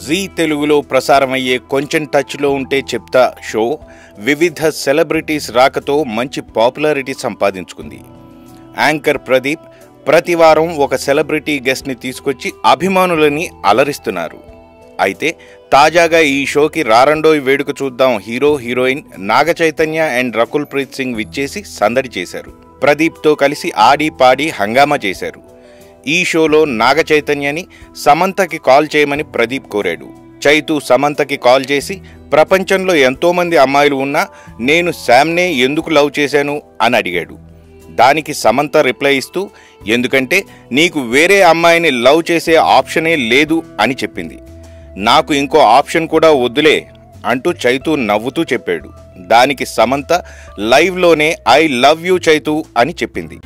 G తెలుగులో ప్రసారమయ్యే కొంచెం టచ్లో ఉంటే చెప్తా షో వివిధ సెలబ్రిటీస్ రాకతో మంచి పాపులారిటీ సంపాదించుకుంది. యాంకర్ ప్రదీప్ ప్రతి వారం ఒక సెలబ్రిటీ గెస్ట్ని తీసుకొచ్చి అభిమానులని అలరిస్తున్నారు. అయితే తాజాగా ఈ షోకి రారండోయ్ వేడుక చూద్దాం hero heroine Naga Chaitanya and Rakul Preet Singh విచ్చేసి సందడి చేశారు. ప్రదీప్తో కలిసి ఆడి పాడి హంగామా చేశారు. ఈ షోలో నాగ చైతన్యని సమంతకి కాల్ చేయమని ప్రదీప్ కోరాడు. చైతు సమంతకి కాల్ చేసి ప్రపంచంలో ఎంతోమంది అమ్మాయిలు ఉన్నా నేను శామ్నే ఎందుకు లవ్ చేశాను అని అడిగాడు. దానికి సమంత రిప్లై ఇస్తూ ఎందుకంటే నీకు వేరే అమ్మాయిని లవ్ చేసే ఆప్షనే లేదు అని చెప్పింది. నాకు ఇంకో ఆప్షన్ కూడా వద్దులే అంటూ చైతు నవ్వుతూ చెప్పాడు. దానికి సమంత లైవ్లోనే ఐ లవ్ యూ చైతు అని చెప్పింది.